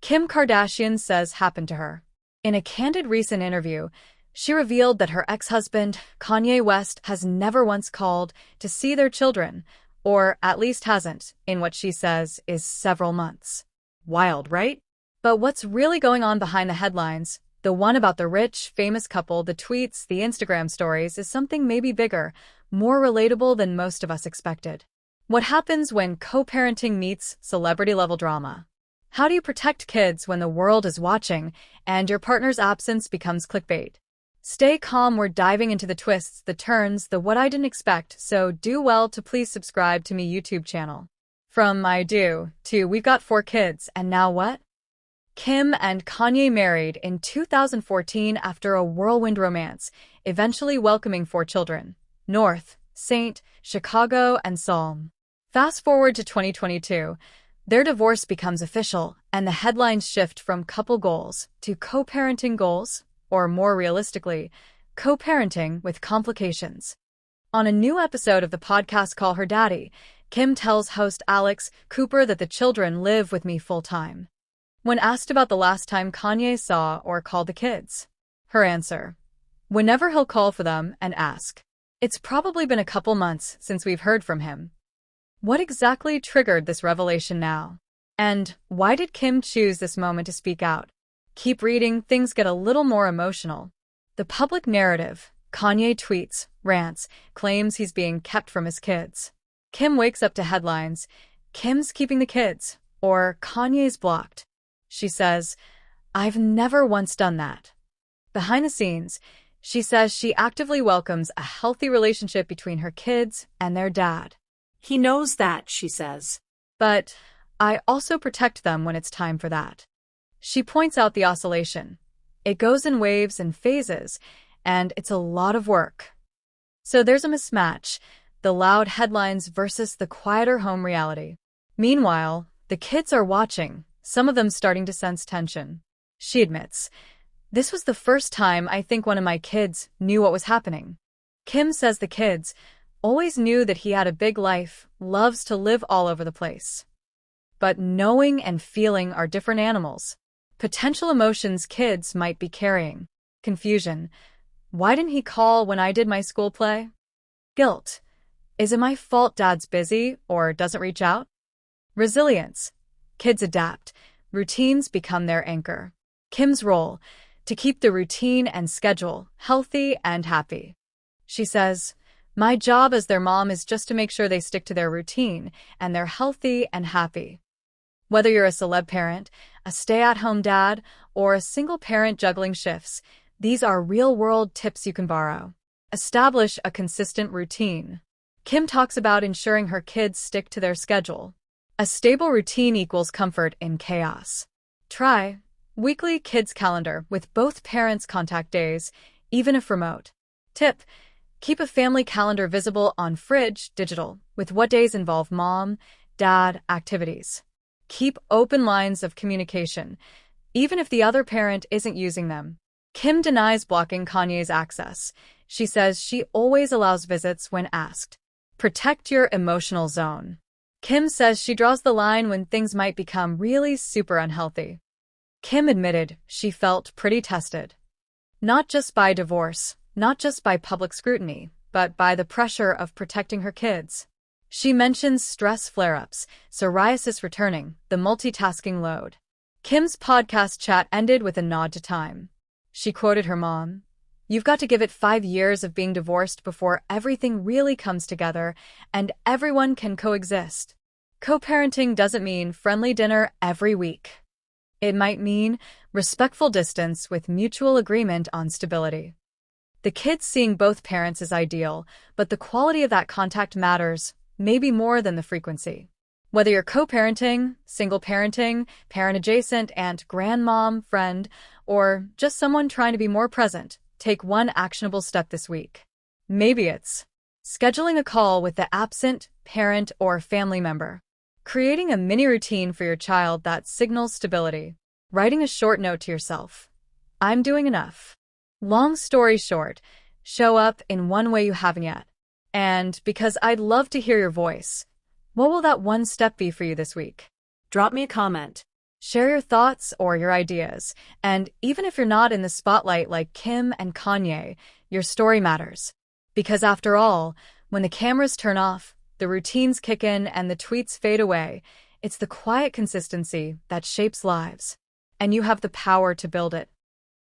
Kim Kardashian says happened to her. In a candid recent interview, she revealed that her ex-husband, Kanye West, has never once called to see their children, or at least hasn't, in what she says is several months. Wild, right? But what's really going on behind the headlines, the one about the rich, famous couple, the tweets, the Instagram stories, is something maybe bigger, more relatable than most of us expected. What happens when co-parenting meets celebrity-level drama? How do you protect kids when the world is watching and your partner's absence becomes clickbait? Stay calm, we're diving into the twists, the turns, the what I didn't expect, so do well to please subscribe to me YouTube channel. From I do to we've got 4 kids and now what? Kim and Kanye married in 2014 after a whirlwind romance, eventually welcoming 4 children: North, Saint, Chicago, and Psalm. Fast forward to 2022, their divorce becomes official, and the headlines shift from couple goals to co-parenting goals, or more realistically, co-parenting with complications. On a new episode of the podcast Call Her Daddy, Kim tells host Alex Cooper that the children live with me full-time. When asked about the last time Kanye saw or called the kids, her answer: whenever he'll call for them and ask. It's probably been a couple months since we've heard from him. What exactly triggered this revelation now? And why did Kim choose this moment to speak out? Keep reading, things get a little more emotional. The public narrative: Kanye tweets, rants, claims he's being kept from his kids. Kim wakes up to headlines: Kim's keeping the kids, or Kanye's blocked. She says, I've never once done that. Behind the scenes, she says she actively welcomes a healthy relationship between her kids and their dad. He knows that, she says. But I also protect them when it's time for that. She points out the oscillation. It goes in waves and phases, and it's a lot of work. So there's a mismatch, the loud headlines versus the quieter home reality. Meanwhile, the kids are watching, some of them starting to sense tension. She admits, this was the first time I think one of my kids knew what was happening. Kim says the kids always knew that he had a big life, loves to live all over the place. But knowing and feeling are different animals. Potential emotions kids might be carrying: confusion. Why didn't he call when I did my school play? Guilt. Is it my fault dad's busy or doesn't reach out? Resilience. Kids adapt. Routines become their anchor. Kim's role: to keep the routine and schedule healthy and happy. She says, my job as their mom is just to make sure they stick to their routine and they're healthy and happy. Whether you're a celeb parent, a stay-at-home dad, or a single parent juggling shifts, these are real-world tips you can borrow. Establish a consistent routine. Kim talks about ensuring her kids stick to their schedule. A stable routine equals comfort in chaos. Try weekly kids calendar with both parents' contact days, even if remote. Tip: keep a family calendar visible on fridge, digital, with what days involve mom, dad activities. Keep open lines of communication, even if the other parent isn't using them. Kim denies blocking Kanye's access. She says she always allows visits when asked. Protect your emotional zone. Kim says she draws the line when things might become really super unhealthy. Kim admitted she felt pretty tested. Not just by divorce, not just by public scrutiny, but by the pressure of protecting her kids. She mentions stress flare-ups, psoriasis returning, the multitasking load. Kim's podcast chat ended with a nod to time. She quoted her mom, "You've got to give it 5 years of being divorced before everything really comes together and everyone can coexist." Co-parenting doesn't mean friendly dinner every week. It might mean respectful distance with mutual agreement on stability. The kids seeing both parents is ideal, but the quality of that contact matters, maybe more than the frequency. Whether you're co-parenting, single parenting, parent adjacent, aunt, grandmom, friend, or just someone trying to be more present, take one actionable step this week. Maybe it's scheduling a call with the absent parent or family member, creating a mini routine for your child that signals stability, writing a short note to yourself, "I'm doing enough." Long story short, show up in one way you haven't yet. And because I'd love to hear your voice, what will that one step be for you this week? Drop me a comment. Share your thoughts or your ideas. And even if you're not in the spotlight like Kim and Kanye, your story matters. Because after all, when the cameras turn off, the routines kick in, and the tweets fade away, it's the quiet consistency that shapes lives. And you have the power to build it.